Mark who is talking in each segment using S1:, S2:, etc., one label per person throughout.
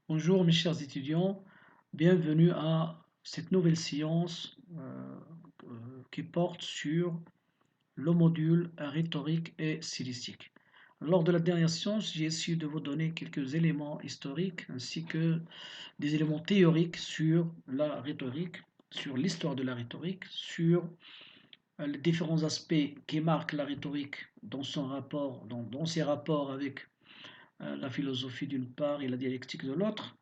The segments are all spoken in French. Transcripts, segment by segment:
S1: Bonjour mes chers étudiants, bienvenue à cette nouvelle séance qui porte sur le module rhétorique et stylistique. Lors de la dernière séance, j'ai essayé de vous donner quelques éléments historiques ainsi que des éléments théoriques sur la rhétorique, sur l'histoire de la rhétorique, sur les différents aspects qui marquent la rhétorique dans son rapport, dans ses rapports avec la philosophie d'une part et la dialectique de l'autre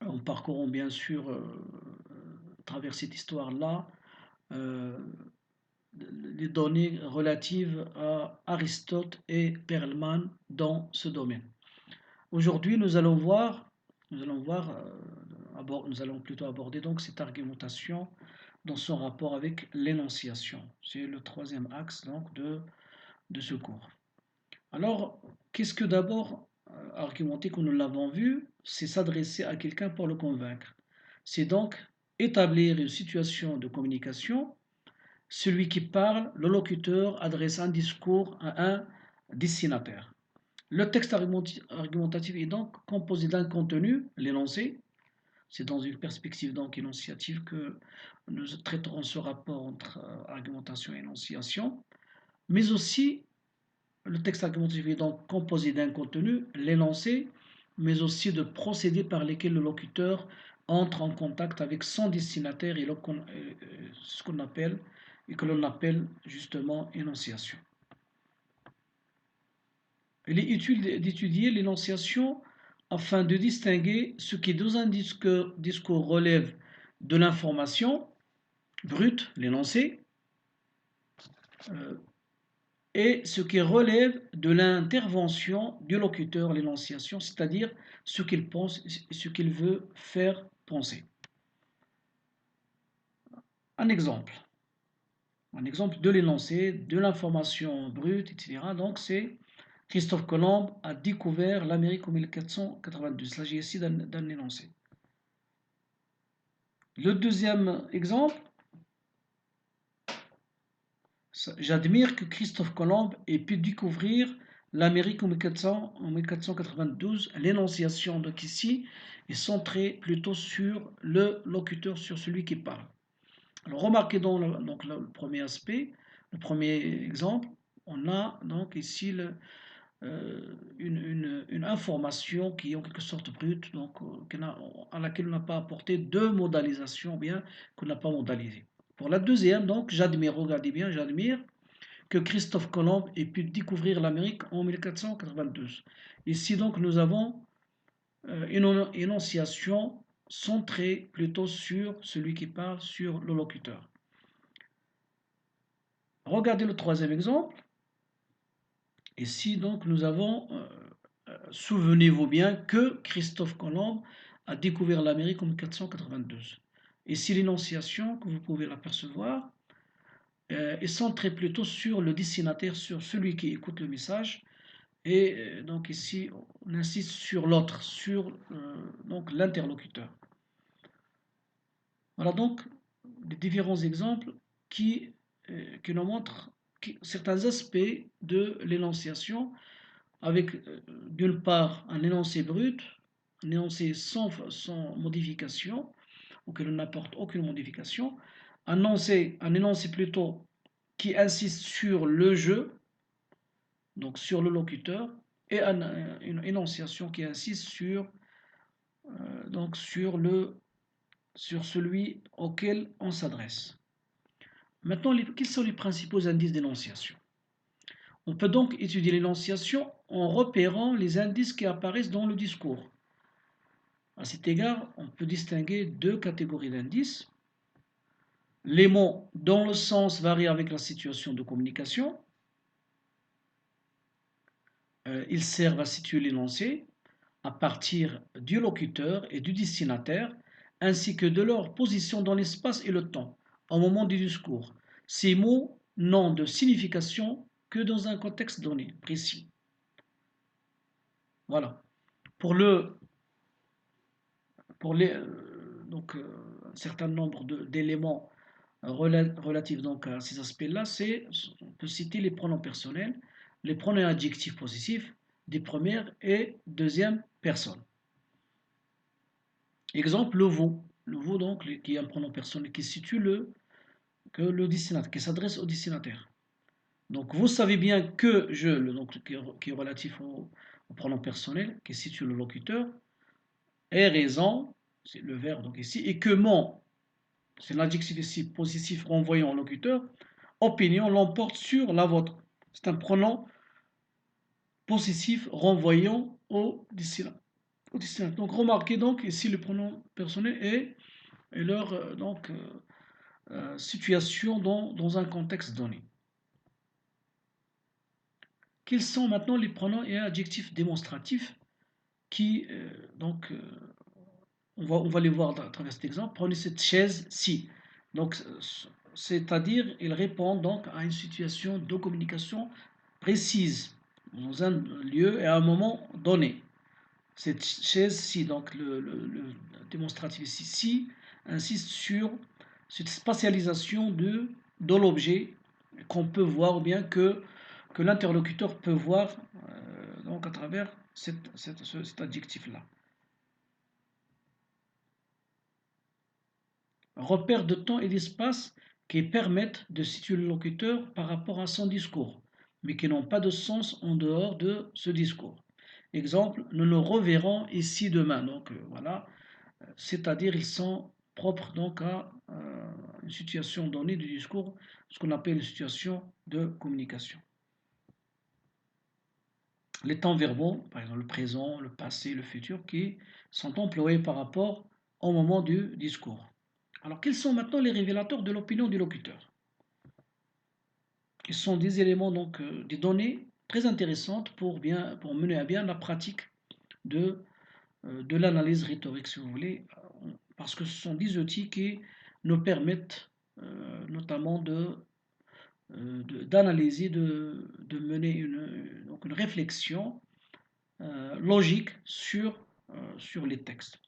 S1: en parcourant bien sûr à travers cette histoire-là euh, les données relatives à Aristote et Perelman dans ce domaine. Aujourd'hui, nous allons plutôt aborder donc cette argumentation dans son rapport avec l'énonciation. C'est le troisième axe donc de ce cours. Alors, qu'est-ce que d'abord argumenter, comme nous l'avons vu, c'est s'adresser à quelqu'un pour le convaincre. C'est donc établir une situation de communication. Celui qui parle, le locuteur, adresse un discours à un destinataire. Le texte argumentatif est donc composé d'un contenu, l'énoncé. C'est dans une perspective donc énonciative que nous traiterons ce rapport entre argumentation et énonciation, mais aussi le texte argumentatif est donc composé d'un contenu, l'énoncé, mais aussi de procédés par lesquels le locuteur entre en contact avec son destinataire et ce qu'on appelle et que l'on appelle justement énonciation. Il est utile d'étudier l'énonciation afin de distinguer ce qui dans un discours relève de l'information brute, l'énoncé, euh, et ce qui relève de l'intervention du locuteur, l'énonciation, c'est-à-dire ce qu'il pense, ce qu'il veut faire penser. Un exemple. Un exemple de l'énoncé, de l'information brute, etc. Donc c'est Christophe Colomb a découvert l'Amérique en 1492. Il s'agit ici d'un énoncé. Le deuxième exemple, j'admire que Christophe Colomb ait pu découvrir l'Amérique en 1492. L'énonciation donc ici est centrée plutôt sur le locuteur, sur celui qui parle. Alors remarquez donc le premier aspect, le premier exemple, on a donc ici une information qui est en quelque sorte brute, donc à laquelle on n'a pas apporté de modalisation, bien qu'on n'a pas modalisé. Pour la deuxième, donc, j'admire, regardez bien, j'admire que Christophe Colomb ait pu découvrir l'Amérique en 1492. Ici, donc, nous avons une énonciation centrée plutôt sur celui qui parle, sur le locuteur. Regardez le troisième exemple. Ici, donc, nous avons, souvenez-vous bien, que Christophe Colomb a découvert l'Amérique en 1492. Ici, l'énonciation, que vous pouvez l'apercevoir, est centrée plutôt sur le destinataire, sur celui qui écoute le message. Et donc ici, on insiste sur l'autre, sur donc l'interlocuteur. Voilà donc les différents exemples qui nous montrent certains aspects de l'énonciation avec d'une part un énoncé brut, un énoncé sans modification, auquel on n'apporte aucune modification, un énoncé plutôt qui insiste sur le jeu, donc sur le locuteur, et une énonciation qui insiste donc sur celui auquel on s'adresse. Maintenant, quels sont les principaux indices d'énonciation? On peut donc étudier l'énonciation en repérant les indices qui apparaissent dans le discours. À cet égard, on peut distinguer deux catégories d'indices. Les mots dont le sens varie avec la situation de communication. Ils servent à situer l'énoncé à partir du locuteur et du destinataire, ainsi que de leur position dans l'espace et le temps, au moment du discours. Ces mots n'ont de signification que dans un contexte donné, précis. Voilà. Pour, le, pour les, donc, un certain nombre d'éléments relatifs donc, à ces aspects-là, on peut citer les pronoms personnels, les pronoms adjectifs possessifs des premières et deuxième personnes. Exemple, le vous. Le vous, donc, qui est un pronom personnel qui situe le destinataire, qui s'adresse au destinataire. Donc, vous savez bien que je, donc, qui est relatif au pronom personnel, qui situe le locuteur, est raison, c'est le verbe donc ici, et que mon, c'est l'adjectif ici positif renvoyant au locuteur, opinion l'emporte sur la vôtre. C'est un pronom possessif renvoyant au destinataire. Donc remarquez donc ici le pronom personnel et leur situation dans un contexte donné. Quels sont maintenant les pronoms et adjectifs démonstratifs qui, on va les voir à travers cet exemple. Prenez cette chaise-ci. Donc, c'est-à-dire, il répond donc à une situation de communication précise dans un lieu et à un moment donné. Cette chaise-ci, donc le démonstratif ici, insiste sur cette spatialisation de l'objet qu'on peut voir ou bien que l'interlocuteur peut voir donc à travers cet adjectif-là. Repères de temps et d'espace qui permettent de situer le locuteur par rapport à son discours, mais qui n'ont pas de sens en dehors de ce discours. Exemple, nous nous reverrons ici demain. Donc voilà, c'est-à-dire ils sont propres donc à une situation donnée du discours, ce qu'on appelle une situation de communication. Les temps verbaux, par exemple le présent, le passé, le futur, qui sont employés par rapport au moment du discours. Alors, quels sont maintenant les révélateurs de l'opinion du locuteur? Ils sont des éléments, donc, des données très intéressantes pour mener à bien la pratique de l'analyse rhétorique, si vous voulez, parce que ce sont des outils qui nous permettent notamment d'analyser, de mener donc une réflexion logique sur les textes.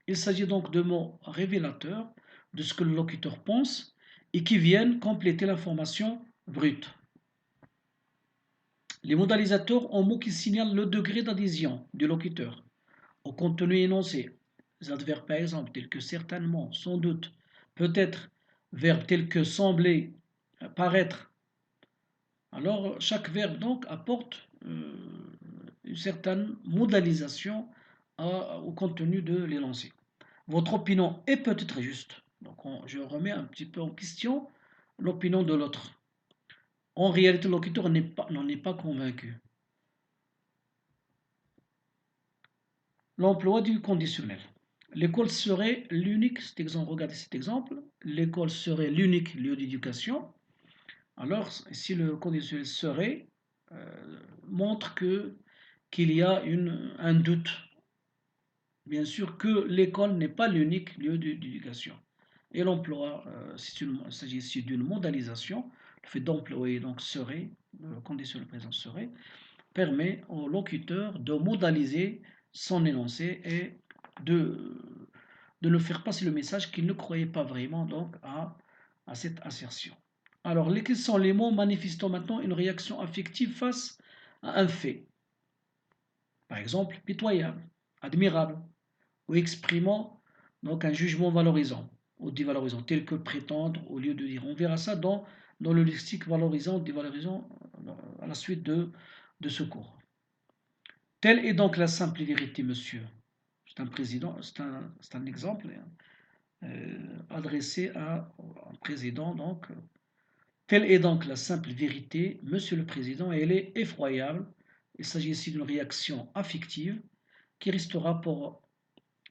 S1: Il s'agit donc de mots révélateurs de ce que le locuteur pense et qui viennent compléter l'information brute. Les modalisateurs ont mots qui signalent le degré d'adhésion du locuteur au contenu énoncé. Les adverbes par exemple tels que certainement, sans doute, peut-être, verbes tels que sembler, paraître. Alors chaque verbe donc apporte une certaine modalisation au contenu de l'énoncé. Votre opinion est peut-être juste. Donc je remets un petit peu en question l'opinion de l'autre. En réalité, le locuteur n'en est pas convaincu. L'emploi du conditionnel. L'école serait l'unique, regardez cet exemple, l'école serait l'unique lieu d'éducation. Alors, si le conditionnel serait, montre qu'il y a un doute. Bien sûr que l'école n'est pas l'unique lieu d'éducation. Et l'emploi, il s'agit ici d'une modalisation. Le fait d'employer donc serait, conditionnel présent serait, permet au locuteur de modaliser son énoncé et de, de le faire passer le message qu'il ne croyait pas vraiment donc à cette assertion. Alors, quels sont les mots manifestant maintenant une réaction affective face à un fait? Par exemple, pitoyable, admirable, ou exprimant donc un jugement valorisant ou dévalorisant, tel que prétendre au lieu de dire. On verra ça dans le lexique valorisant, dévalorisant à la suite de ce cours. Telle est donc la simple vérité, monsieur. C'est un président, c'est un exemple adressé à un président. Donc, telle est donc la simple vérité, monsieur le président, et elle est effroyable. Il s'agit ici d'une réaction affective qui restera pour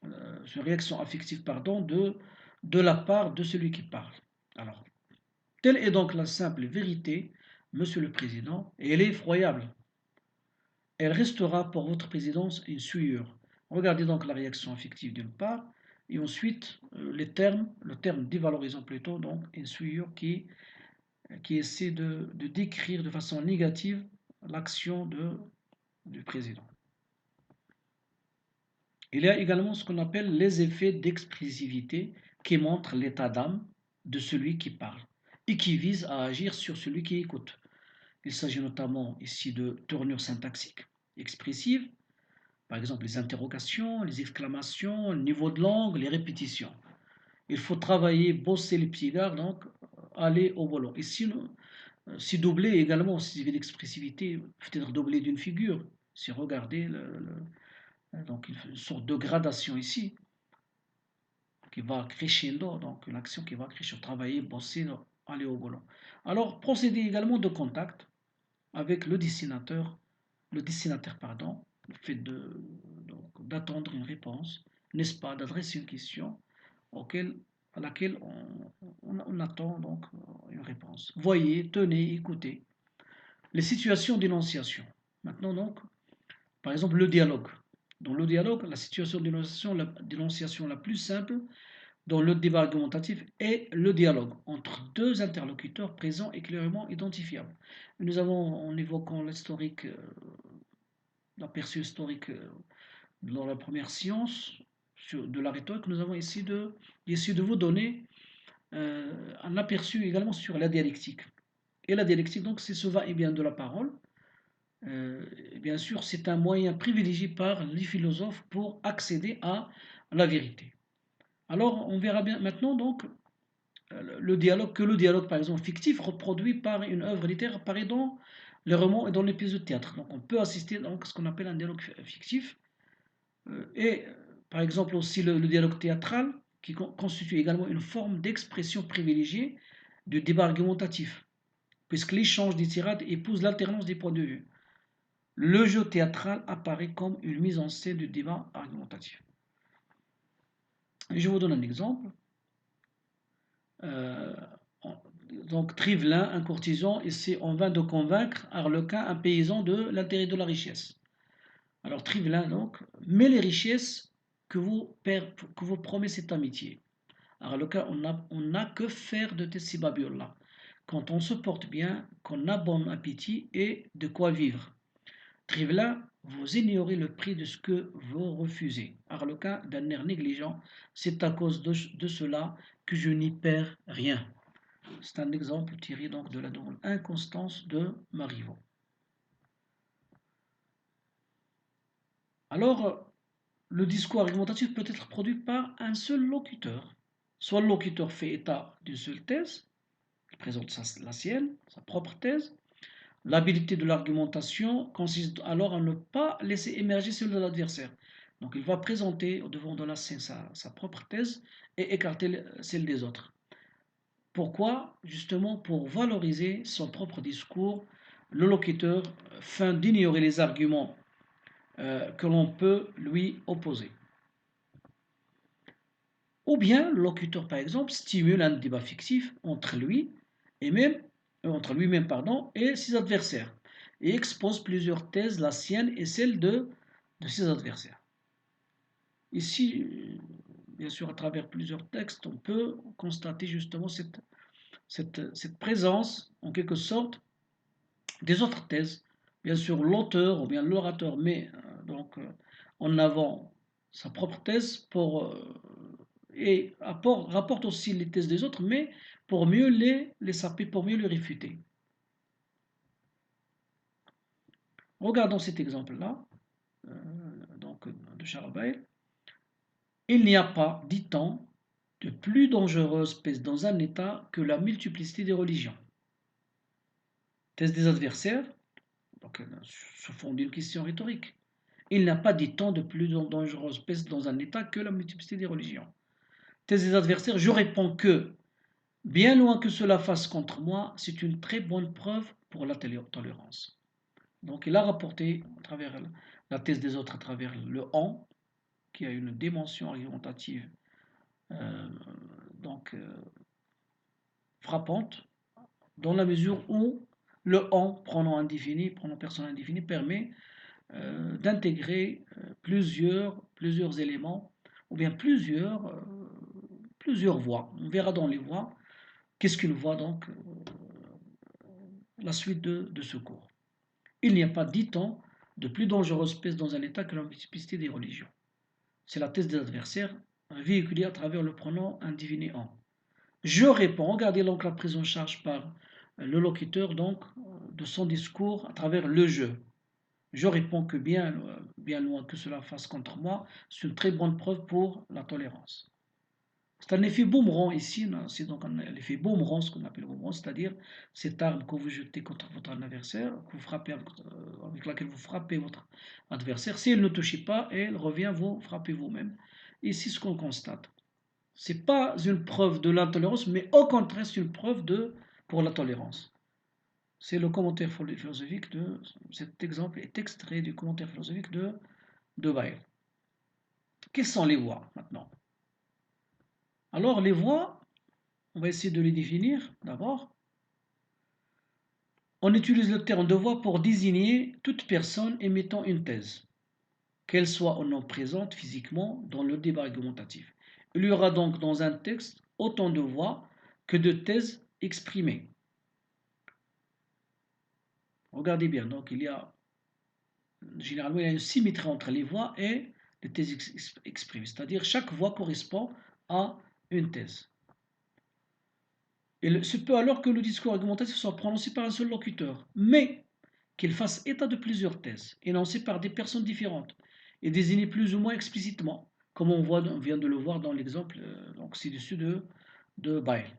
S1: une réaction affective pardon, de la part de celui qui parle. Alors, telle est donc la simple vérité, monsieur le président, et elle est effroyable. Elle restera pour votre présidence une souillure. Regardez donc la réaction affective d'une part, et ensuite le terme dévalorisant plutôt, donc une souillure qui essaie de décrire de façon négative l'action du président. Il y a également ce qu'on appelle les effets d'expressivité qui montrent l'état d'âme de celui qui parle et qui visent à agir sur celui qui écoute. Il s'agit notamment ici de tournures syntaxiques expressives, Par exemple, les interrogations, les exclamations, le niveau de langue, les répétitions. Il faut travailler, bosser les petits gars, donc aller au volant. Et si doubler également, si l'expressivité, peut-être doubler d'une figure. Si regardez, donc une sorte de gradation ici, qui va crescendo, donc une action qui va crescendo, travailler, bosser, aller au volant. Alors, procéder également de contact avec le destinataire, pardon, le fait d'attendre une réponse, n'est-ce pas, d'adresser une question à laquelle on attend donc une réponse. Voyez, tenez, écoutez. Les situations d'énonciation. Maintenant donc, par exemple le dialogue. Dans le dialogue, la situation d'énonciation la plus simple dans le débat argumentatif est le dialogue entre deux interlocuteurs présents et clairement identifiables. Nous avons, en évoquant l'historique, l'aperçu historique dans la première science de la rhétorique, nous avons essayé de vous donner un aperçu également sur la dialectique. Et la dialectique, donc, c'est ce va-et-vient de la parole. Et bien sûr, c'est un moyen privilégié par les philosophes pour accéder à la vérité. Alors, on verra bien maintenant donc le dialogue par exemple fictif reproduit par une œuvre littéraire apparaît dans les romans et dans les pièces de théâtre. Donc, on peut assister donc à ce qu'on appelle un dialogue fictif. Et par exemple aussi le dialogue théâtral qui constitue également une forme d'expression privilégiée du débat argumentatif, puisque l'échange des tirades épouse l'alternance des points de vue. Le jeu théâtral apparaît comme une mise en scène du débat argumentatif. Et je vous donne un exemple. Euh, donc Trivelin, un courtisan, essaie en vain de convaincre Arlequin, un paysan, de l'intérêt de la richesse. Alors Trivelin, donc, mais les richesses que vous promet cette amitié. Arlequin, on n'a que faire de ces babioles-là. Quand on se porte bien, qu'on a bon appétit et de quoi vivre. Trivelin, vous ignorez le prix de ce que vous refusez. Arlequin, d'un air négligent, c'est à cause de cela que je n'y perds rien. C'est un exemple tiré donc de la drôle inconstance de Marivaux. Alors, le discours argumentatif peut être produit par un seul locuteur. Soit le locuteur fait état d'une seule thèse, il présente la sienne, sa propre thèse. L'habilité de l'argumentation consiste alors à ne pas laisser émerger celle de l'adversaire. Donc il va présenter au devant de la scène sa propre thèse et écarter celle des autres. Pourquoi? Justement pour valoriser son propre discours, le locuteur feint d'ignorer les arguments que l'on peut lui opposer. Ou bien le locuteur, par exemple, stimule un débat fictif entre lui et entre lui-même et ses adversaires, et expose plusieurs thèses, la sienne et celle de ses adversaires. Ici, bien sûr, à travers plusieurs textes, on peut constater justement cette présence, en quelque sorte, des autres thèses. Bien sûr, l'auteur ou bien l'orateur met en avant sa propre thèse et rapporte aussi les thèses des autres, mais pour mieux les saper, pour mieux les réfuter. Regardons cet exemple-là, de Charles Bayle. Il n'y a pas, dit-on, de plus dangereuse peste dans un État que la multiplicité des religions. Thèse des adversaires, donc se fonde d'une question rhétorique. Il n'y a pas, dit-on, de plus dangereuse peste dans un État que la multiplicité des religions. Thèse des adversaires, je réponds que, bien loin que cela fasse contre moi, c'est une très bonne preuve pour la tolérance. Donc il a rapporté à travers la thèse des autres, à travers le on, qui a une dimension argumentative euh, frappante, dans la mesure où le on, pronom personnel indéfini, permet d'intégrer plusieurs éléments, ou bien plusieurs voies. On verra dans les voies qu'est-ce qu'une voie, donc, la suite de ce cours. Il n'y a pas, dit-on, de plus dangereuse peste dans un État que la multiplicité des religions. C'est la thèse des adversaires véhiculée à travers le pronom indéfini en. Je réponds, regardez donc la prise en charge par le locuteur donc de son discours à travers le jeu. Je réponds que bien loin que cela fasse contre moi, c'est une très bonne preuve pour la tolérance. C'est un effet boomerang ici, c'est donc l'effet boomerang, ce qu'on appelle boomerang, c'est-à-dire cette arme que vous jetez contre votre adversaire, que vous frappez avec laquelle vous frappez votre adversaire. Si elle ne touche pas, elle revient vous frapper vous-même. Ici, ce qu'on constate, c'est pas une preuve de l'intolérance, mais au contraire, c'est une preuve pour la tolérance. C'est le commentaire philosophique de cet exemple est extrait du commentaire philosophique de Bayle. Quelles sont les voies maintenant? Alors les voies, on va essayer de les définir d'abord. On utilise le terme de voix pour désigner toute personne émettant une thèse, qu'elle soit ou non présente physiquement dans le débat argumentatif. Il y aura donc dans un texte autant de voix que de thèses exprimées. Regardez bien, donc généralement il y a une symétrie entre les voix et les thèses exprimées, c'est-à-dire chaque voix correspond à une thèse. Il se peut alors que le discours argumentatif soit prononcé par un seul locuteur, mais qu'il fasse état de plusieurs thèses, énoncées par des personnes différentes, et désignées plus ou moins explicitement, comme on vient de le voir dans l'exemple donc ci-dessus de Bayle.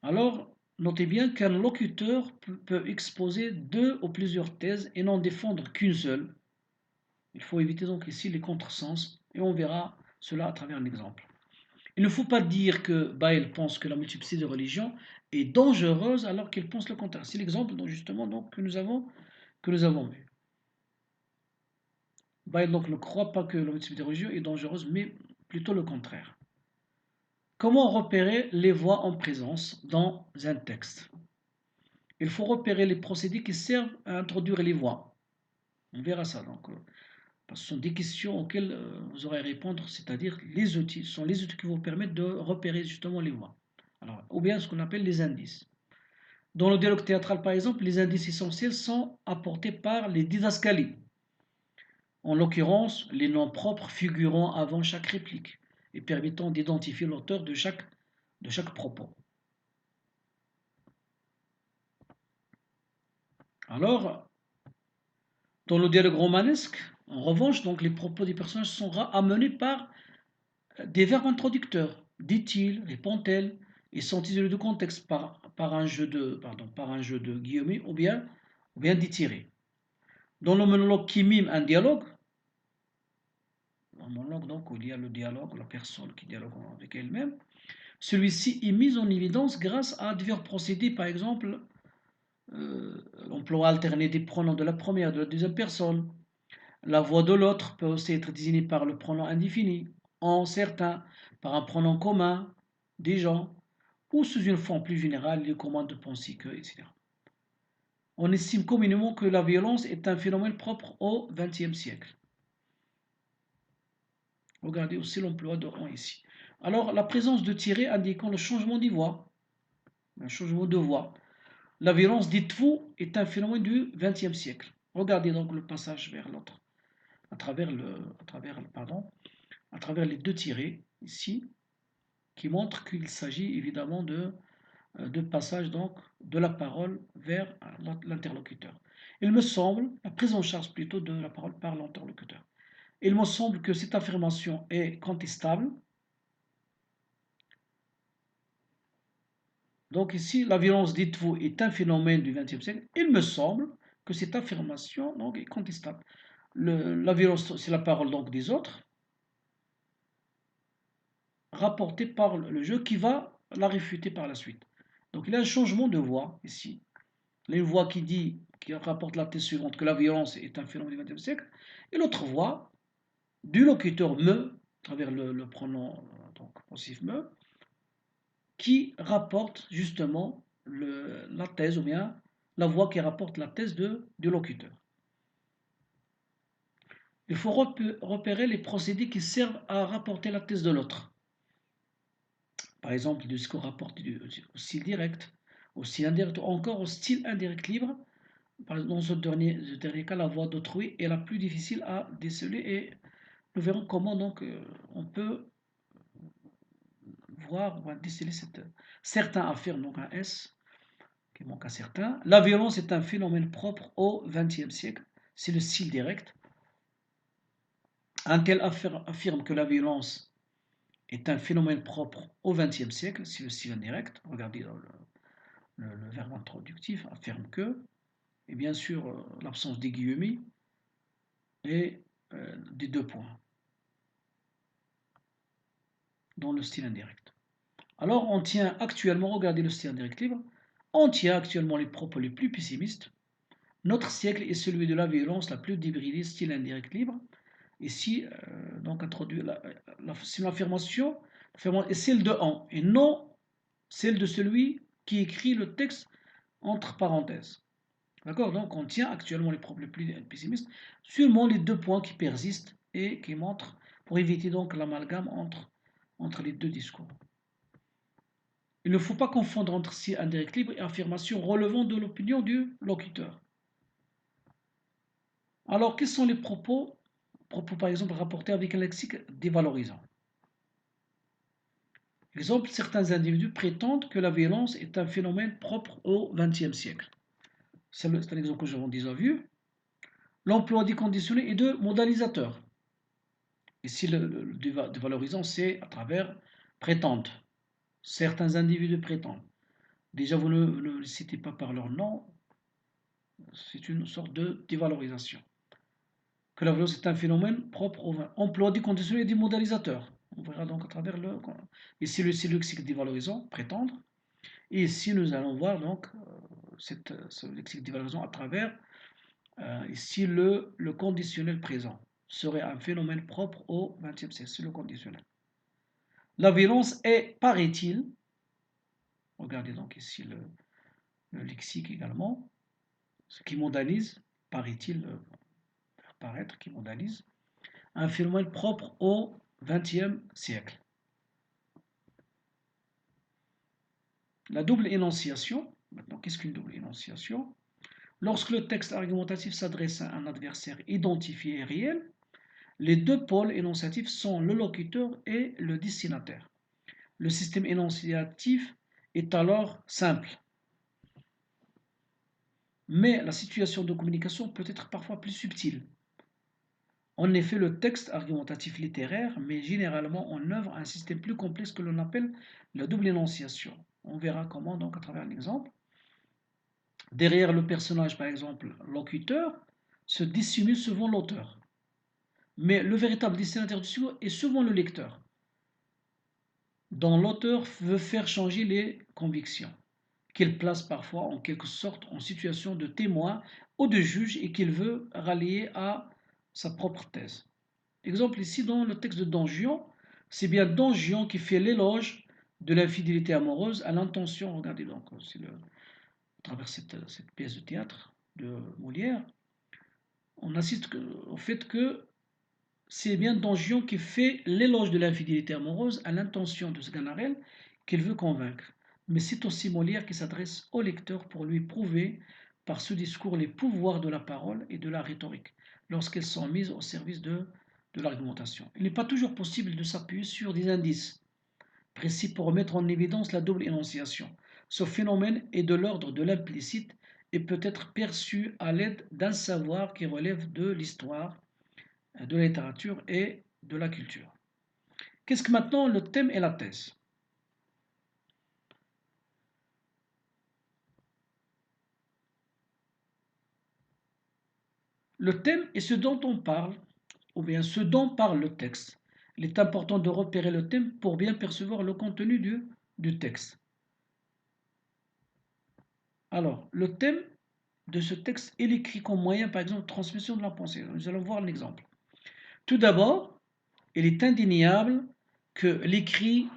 S1: Alors, notez bien qu'un locuteur peut exposer deux ou plusieurs thèses et n'en défendre qu'une seule. Il faut éviter donc ici les contresens, et on verra cela à travers un exemple. Il ne faut pas dire que Bayle pense que la multiplicité de religions est dangereuse alors qu'il pense le contraire. C'est l'exemple justement donc, que nous avons vu. Bayle donc ne croit pas que la multiplicité de religions est dangereuse, mais plutôt le contraire. Comment repérer les voix en présence dans un texte? Il faut repérer les procédés qui servent à introduire les voix. On verra ça donc. Parce que ce sont des questions auxquelles vous aurez à répondre, c'est-à-dire les outils. Ce sont les outils qui vous permettent de repérer justement les voix. Alors, ou bien ce qu'on appelle les indices. Dans le dialogue théâtral, par exemple, les indices essentiels sont apportés par les didascalies. En l'occurrence, les noms propres figurant avant chaque réplique et permettant d'identifier l'auteur de chaque propos. Alors, dans le dialogue romanesque, en revanche, donc les propos des personnages sont amenés par des verbes introducteurs. Dit-il, répond-elle, et sont isolés de contexte par un jeu de guillemets ou bien d'étirer. Dans le monologue qui mime un dialogue, un monologue donc où il y a le dialogue, la personne qui dialogue avec elle-même, celui-ci est mis en évidence grâce à divers procédés, par exemple l'emploi alterné des pronoms de la première et de la deuxième personne. La voix de l'autre peut aussi être désignée par le pronom indéfini, en certains, par un pronom commun, des gens, ou sous une forme plus générale, les commandes de pensée que, etc. On estime communément que la violence est un phénomène propre au XXe siècle. Regardez aussi l'emploi de on ici. Alors, la présence de tirets indiquant le changement de voix, un changement de voix. La violence, dites-vous, est un phénomène du XXe siècle. Regardez donc le passage vers l'autre, à travers les deux tirets ici, qui montrent qu'il s'agit évidemment de passage donc de la parole vers l'interlocuteur. Il me semble, la prise en charge plutôt de la parole par l'interlocuteur. Il me semble que cette affirmation est contestable. Donc ici, la violence, dites-vous, est un phénomène du XXe siècle. Il me semble que cette affirmation donc, est contestable. La violence, c'est la parole donc des autres, rapportée par le jeu qui va la réfuter par la suite. Donc il y a un changement de voix ici. Il y a une voix qui rapporte la thèse suivante, que la violence est un phénomène du XXe siècle, et l'autre voix du locuteur me, à travers le pronom donc, possessif me, qui rapporte justement la thèse, ou bien la voix qui rapporte la thèse du locuteur. Il faut repérer les procédés qui servent à rapporter la thèse de l'autre. Par exemple, le discours rapporté au style direct, au style indirect, ou encore au style indirect libre. Dans ce dernier cas, la voix d'autrui est la plus difficile à déceler et nous verrons comment donc on peut voir, on va déceler certains affirment donc un S qui manque à certains. La violence est un phénomène propre au XXe siècle. C'est le style direct. Un tel affirme que la violence est un phénomène propre au XXe siècle. C'est le style indirect. Regardez dans le verbe introductif, affirme que. Et bien sûr, l'absence des guillemets et des deux points dans le style indirect. Alors, on tient actuellement, regardez le style indirect libre, on tient actuellement les propos les plus pessimistes. Notre siècle est celui de la violence la plus débridée, style indirect libre. Ici, donc introduit c'est l'affirmation est celle de on et non celle de celui qui écrit le texte entre parenthèses. D'accord? Donc on tient actuellement les propos les plus pessimistes, seulement les deux points qui persistent et qui montrent, pour éviter donc l'amalgame entre les deux discours. Il ne faut pas confondre entre style indirect libre et affirmation relevant de l'opinion du locuteur. Alors, quels sont les propos par exemple rapportés avec un lexique dévalorisant? Exemple, certains individus prétendent que la violence est un phénomène propre au XXe siècle. C'est un exemple que nous avons déjà vu. L'emploi des conditionnés et de modalisateurs. Ici, le dévalorisant, c'est à travers prétendent. Certains individus prétendent. Déjà, vous ne les citez pas par leur nom, c'est une sorte de dévalorisation. Que la violence est un phénomène propre au emploi du conditionnel et du modalisateur. On verra donc à travers le. Ici, le lexique dévalorisant, prétendre. Et ici, nous allons voir donc ce lexique dévalorisant à travers ici le conditionnel présent. Serait un phénomène propre au XXe siècle. C'est le conditionnel. La violence est, paraît-il, regardez donc ici le lexique également, ce qui modalise, paraît-il, faire paraître, qui modalise, un phénomène propre au XXe siècle. La double énonciation, maintenant qu'est-ce qu'une double énonciation? Lorsque le texte argumentatif s'adresse à un adversaire identifié et réel, les deux pôles énonciatifs sont le locuteur et le destinataire. Le système énonciatif est alors simple. Mais la situation de communication peut être parfois plus subtile. En effet, le texte argumentatif littéraire met généralement en œuvre un système plus complexe que l'on appelle la double énonciation. On verra comment donc à travers l'exemple. Derrière le personnage, par exemple, locuteur, se dissimule souvent l'auteur. Mais le véritable destinataire du sujet est souvent le lecteur, dont l'auteur veut faire changer les convictions, qu'il place parfois en quelque sorte en situation de témoin ou de juge et qu'il veut rallier à sa propre thèse. Exemple ici dans le texte de Don Juan, c'est bien Don Juan qui fait l'éloge de l'infidélité amoureuse à l'intention, regardez donc, c'est à travers cette pièce de théâtre de Molière, on assiste au fait que c'est bien Don Juan qui fait l'éloge de l'infidélité amoureuse à l'intention de Sganarelle qu'il veut convaincre. Mais c'est aussi Molière qui s'adresse au lecteur pour lui prouver par ce discours les pouvoirs de la parole et de la rhétorique, lorsqu'elles sont mises au service de l'argumentation. Il n'est pas toujours possible de s'appuyer sur des indices précis pour mettre en évidence la double énonciation. Ce phénomène est de l'ordre de l'implicite et peut être perçu à l'aide d'un savoir qui relève de l'histoire, de la littérature et de la culture. Qu'est-ce que maintenant le thème et la thèse? Le thème est ce dont on parle, ou bien ce dont parle le texte. Il est important de repérer le thème pour bien percevoir le contenu du texte. Alors, le thème de ce texte est écrit comme moyen, par exemple, de transmission de la pensée. Nous allons voir l'exemple. Tout d'abord, il est indéniable que l'écrit,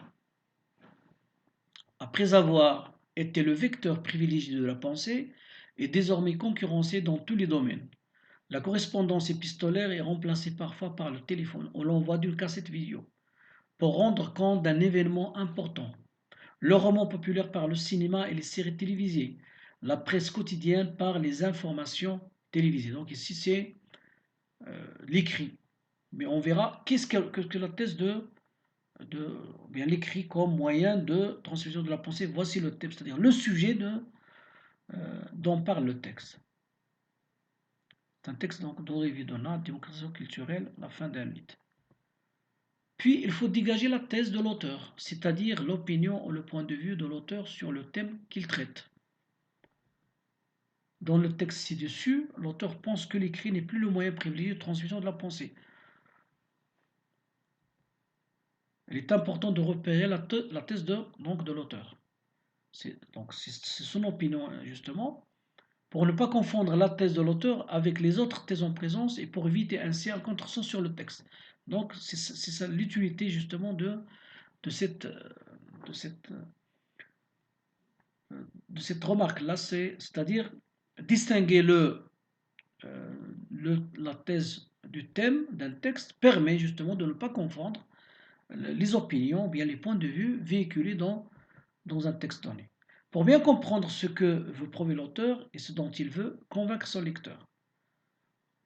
S1: après avoir été le vecteur privilégié de la pensée, est désormais concurrencé dans tous les domaines. La correspondance épistolaire est remplacée parfois par le téléphone ou l'envoi d'une cassette vidéo pour rendre compte d'un événement important. Le roman populaire par le cinéma et les séries télévisées. La presse quotidienne par les informations télévisées. Donc ici c'est l'écrit. Mais on verra qu'est-ce que la thèse bien l'écrit comme moyen de transmission de la pensée. Voici le thème, c'est-à-dire le sujet dont parle le texte. C'est un texte donc d'Henri Vidonnat, démocratie culturelle, la fin d'un mythe. Puis il faut dégager la thèse de l'auteur, c'est-à-dire l'opinion ou le point de vue de l'auteur sur le thème qu'il traite. Dans le texte ci-dessus, l'auteur pense que l'écrit n'est plus le moyen privilégié de transmission de la pensée. Il est important de repérer la thèse de l'auteur. C'est son opinion, justement, pour ne pas confondre la thèse de l'auteur avec les autres thèses en présence et pour éviter ainsi un contresens sur le texte. Donc, c'est ça l'utilité, justement, de cette, de cette, de cette remarque-là, c'est-à-dire distinguer la thèse du thème d'un texte permet justement de ne pas confondre les opinions, bien les points de vue véhiculés dans un texte donné. Pour bien comprendre ce que veut prouver l'auteur et ce dont il veut convaincre son lecteur.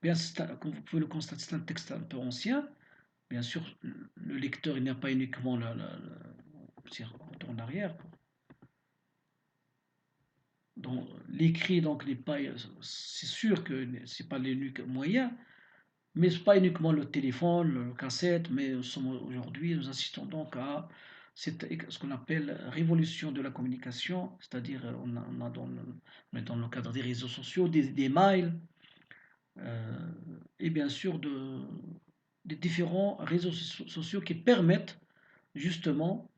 S1: Bien, comme vous pouvez le constater, c'est un texte un peu ancien. Bien sûr, le lecteur, il n'y a pas uniquement en arrière. Donc, l'écrit, donc, n'est pas, c'est sûr que ce n'est pas l'unique moyen, mais ce n'est pas uniquement le téléphone, le cassette, mais aujourd'hui, nous assistons donc à ce qu'on appelle révolution de la communication, c'est-à-dire on est dans le cadre des réseaux sociaux, des mails, et bien sûr des différents réseaux sociaux qui permettent justement,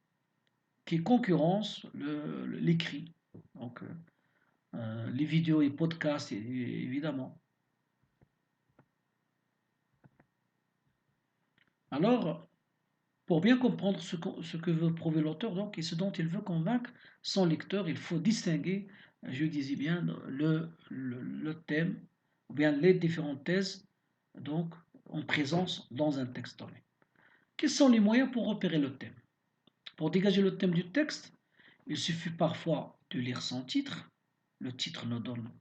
S1: qui concurrencent l'écrit. Donc, les vidéos et podcasts, évidemment. Alors, pour bien comprendre ce que veut prouver l'auteur donc, et ce dont il veut convaincre son lecteur, il faut distinguer, je disais bien, le thème, ou bien les différentes thèses donc, en présence dans un texte donné. Quels sont les moyens pour repérer le thème? Pour dégager le thème du texte, il suffit parfois de lire son titre. Le titre nous donne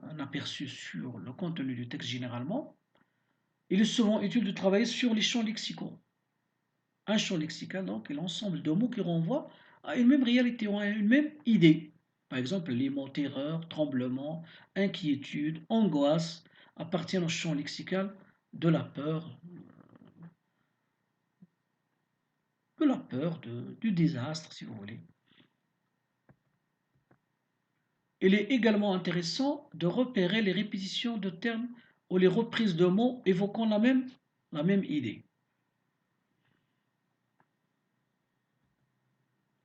S1: un aperçu sur le contenu du texte généralement. Il est souvent utile de travailler sur les champs lexicaux. Un champ lexical, donc, est l'ensemble de mots qui renvoient à une même réalité ou à une même idée. Par exemple, les mots terreur, tremblement, inquiétude, angoisse appartiennent au champ lexical de la peur, du désastre, si vous voulez. Il est également intéressant de repérer les répétitions de termes ou les reprises de mots évoquant la même idée.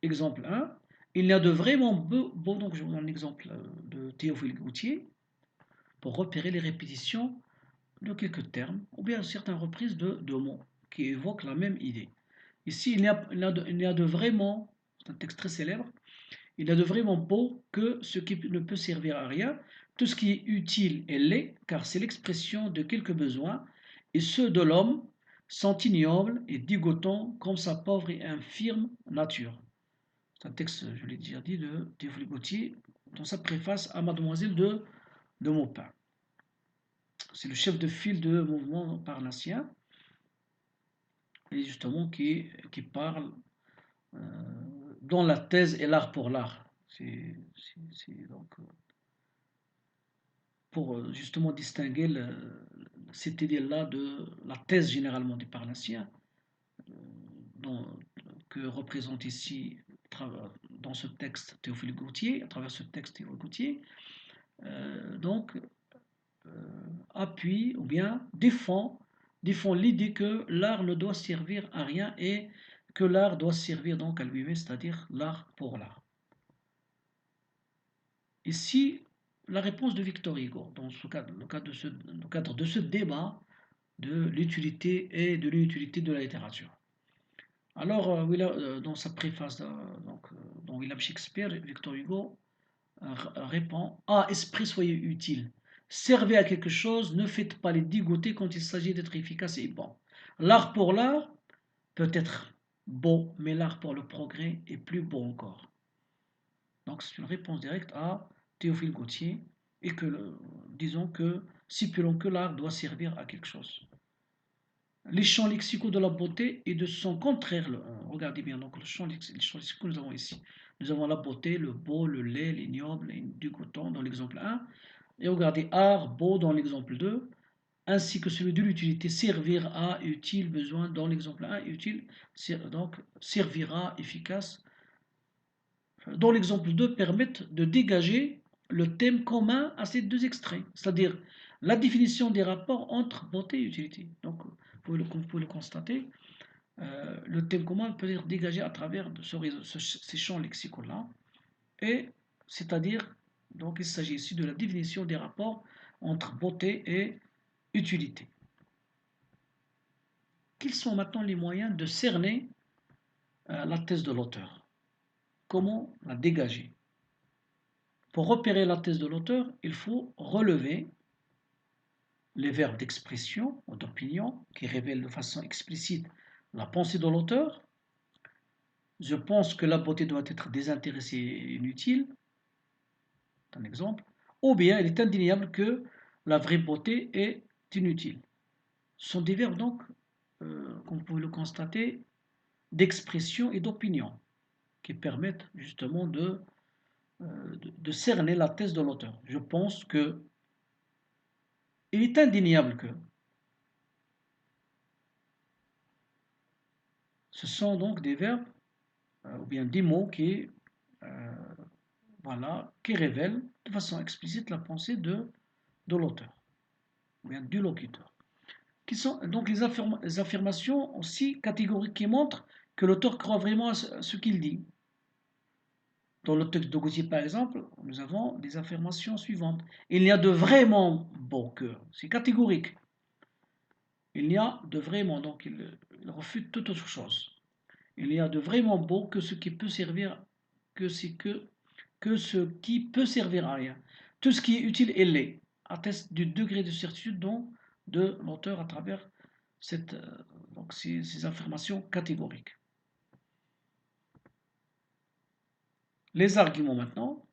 S1: Exemple 1, il y a de vraiment beaux, donc je vous donne l'exemple de Théophile Gautier, pour repérer les répétitions de quelques termes, ou bien certaines reprises de mots qui évoquent la même idée. Ici, il y a de vraiment, c'est un texte très célèbre, il y a de vraiment beau que ce qui ne peut servir à rien, tout ce qui est utile est laid, car c'est l'expression de quelques besoins, et ceux de l'homme sont ignobles et dégoûtants comme sa pauvre et infirme nature. C'est un texte, je l'ai déjà dit, de Théophile Gautier, dans sa préface à Mademoiselle de Maupin. C'est le chef de file de mouvement parnassien, et justement qui parle dans la thèse et l'art pour l'art. C'est donc pour justement distinguer cette idée-là de la thèse généralement des parnassiens, dont, que représente ici dans ce texte Théophile Gautier, à travers ce texte Théophile Gautier, donc appuie ou bien défend l'idée que l'art ne doit servir à rien et que l'art doit servir donc à lui-même, c'est-à-dire l'art pour l'art. Ici, la réponse de Victor Hugo, dans le cadre de ce débat de l'utilité et de l'inutilité de la littérature. Alors, dans sa préface, dans William Shakespeare, Victor Hugo répond: Ah, esprit, soyez utile. Servez à quelque chose, ne faites pas les dégoûter quand il s'agit d'être efficace et bon. L'art pour l'art peut être beau, mais l'art pour le progrès est plus beau encore. Donc, c'est une réponse directe à Théophile Gautier et disons que, stipulons que l'art doit servir à quelque chose. Les champs lexicaux de la beauté et de son contraire, regardez bien donc le champ lexical que nous avons ici. Nous avons la beauté, le beau, le laid, l'ignoble, du coton dans l'exemple 1. Et regardez art, beau dans l'exemple 2, ainsi que celui de l'utilité, servir à, utile, besoin dans l'exemple 1, utile, donc servira, efficace. Dans l'exemple 2, permettent de dégager le thème commun à ces deux extraits, c'est-à-dire la définition des rapports entre beauté et utilité. Donc, comme vous pouvez le constater, le thème commun peut être dégagé à travers ces champs lexicaux-là, et c'est-à-dire, donc il s'agit ici de la définition des rapports entre beauté et utilité. Quels sont maintenant les moyens de cerner la thèse de l'auteur? Comment la dégager? Pour repérer la thèse de l'auteur, il faut relever les verbes d'expression ou d'opinion qui révèlent de façon explicite la pensée de l'auteur. Je pense que la beauté doit être désintéressée et inutile, c'est un exemple. Ou bien il est indéniable que la vraie beauté est inutile. Ce sont des verbes donc, comme vous pouvez le constater, d'expression et d'opinion qui permettent justement de cerner la thèse de l'auteur. Je pense que il est indéniable que ce sont donc des verbes ou bien des mots euh, qui révèlent de façon explicite la pensée de l'auteur ou bien du locuteur. Qui sont donc les affirmations aussi catégoriques qui montrent que l'auteur croit vraiment à ce qu'il dit. Dans le texte de Gauthier, par exemple, nous avons des affirmations suivantes. Il y a de vraiment beaux cœurs. C'est catégorique. Il y a de vraiment, donc il refute toute autre chose. Il y a de vraiment beau que ce qui peut servir, que ce qui peut servir à rien. Tout ce qui est utile est l'est, atteste du degré de certitude de l'auteur à travers donc ces affirmations catégoriques. Les arguments maintenant.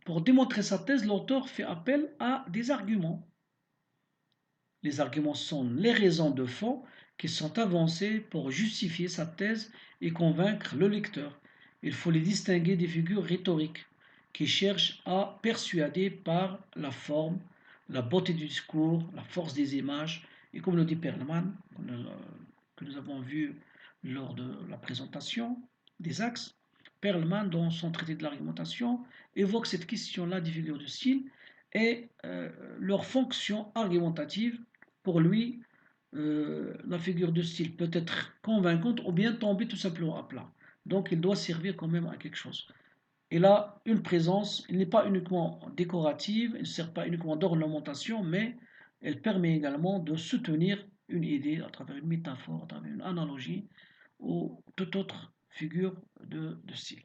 S1: Pour démontrer sa thèse, l'auteur fait appel à des arguments. Les arguments sont les raisons de fond qui sont avancées pour justifier sa thèse et convaincre le lecteur. Il faut les distinguer des figures rhétoriques qui cherchent à persuader par la forme, la beauté du discours, la force des images, et comme le dit Perlman, que nous avons vu lors de la présentation des axes, Perlman, dans son traité de l'argumentation, évoque cette question-là des figures de style et leur fonction argumentative. Pour lui, la figure de style peut être convaincante ou bien tomber tout simplement à plat. Donc il doit servir quand même à quelque chose. Il a une présence, il n'est pas uniquement décorative, il ne sert pas uniquement d'ornementation, mais elle permet également de soutenir une idée à travers une métaphore, à travers une analogie ou toute autre figure de style.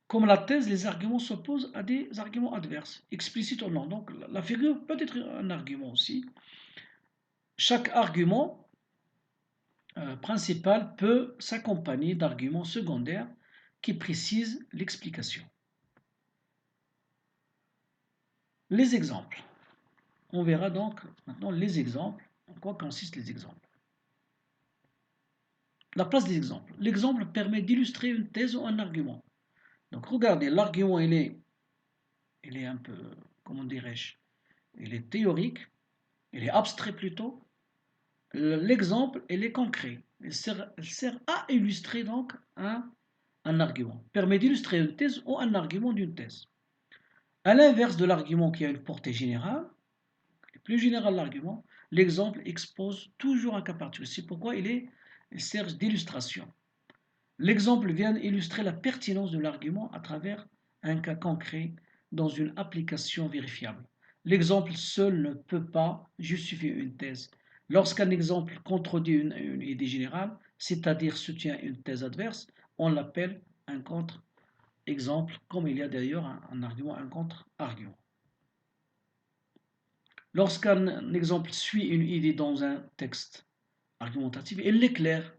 S1: Comme la thèse, les arguments s'opposent à des arguments adverses, explicites ou non. Donc la figure peut être un argument aussi. Chaque argument principal peut s'accompagner d'arguments secondaires qui précisent l'explication. Les exemples. On verra donc maintenant les exemples, en quoi consistent les exemples. La place des exemples. L'exemple permet d'illustrer une thèse ou un argument. Donc regardez, l'argument il est un peu, comment dirais-je, il est théorique, il est abstrait plutôt. L'exemple, il est concret. Il sert à illustrer donc un argument. Permet d'illustrer une thèse ou un argument d'une thèse. À l'inverse de l'argument qui a une portée générale, plus général l'argument, l'exemple expose toujours un cas particulier. C'est pourquoi il sert d'illustration. L'exemple vient illustrer la pertinence de l'argument à travers un cas concret dans une application vérifiable. L'exemple seul ne peut pas justifier une thèse. Lorsqu'un exemple contredit une idée générale, c'est-à-dire soutient une thèse adverse, on l'appelle un contre-exemple, comme il y a d'ailleurs un argument, un contre-argument. Lorsqu'un exemple suit une idée dans un texte argumentatif, il l'éclaire,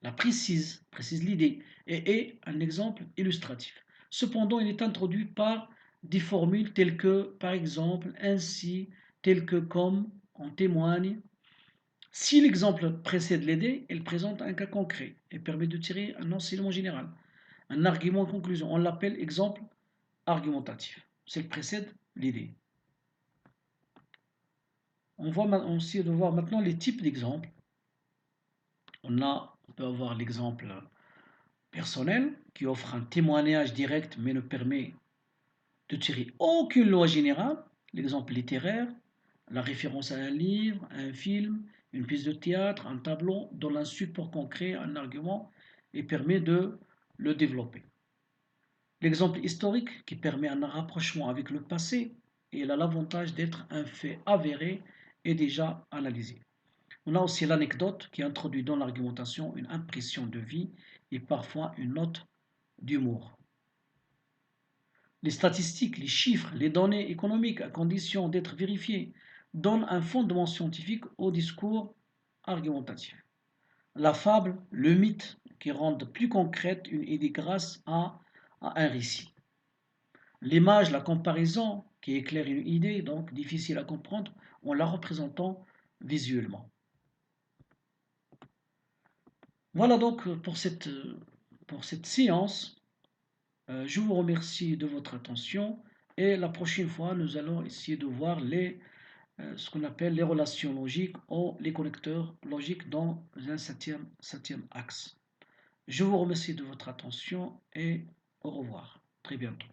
S1: la précise l'idée, et est un exemple illustratif. Cependant, il est introduit par des formules telles que, par exemple, ainsi, telles que, comme, en témoigne, Si l'exemple précède l'idée, il présente un cas concret et permet de tirer un enseignement général, un argument en conclusion. On l'appelle exemple argumentatif. S'il précède l'idée. On essaie de voir maintenant les types d'exemples. On peut avoir l'exemple personnel qui offre un témoignage direct mais ne permet de tirer aucune loi générale. L'exemple littéraire, la référence à un livre, à un film, une pièce de théâtre, un tableau donne un support concret, un argument et permet de le développer. L'exemple historique qui permet un rapprochement avec le passé et il a l'avantage d'être un fait avéré et déjà analysé. On a aussi l'anecdote qui introduit dans l'argumentation une impression de vie et parfois une note d'humour. Les statistiques, les chiffres, les données économiques, à condition d'être vérifiées, donnent un fondement scientifique au discours argumentatif. La fable, le mythe, qui rendent plus concrète une idée grâce à un récit. L'image, la comparaison, qui éclaire une idée, donc difficile à comprendre, en la représentant visuellement. Voilà donc pour cette séance. Je vous remercie de votre attention et la prochaine fois, nous allons essayer de voir ce qu'on appelle les relations logiques ou les connecteurs logiques dans un septième axe. Je vous remercie de votre attention et au revoir. Très bientôt.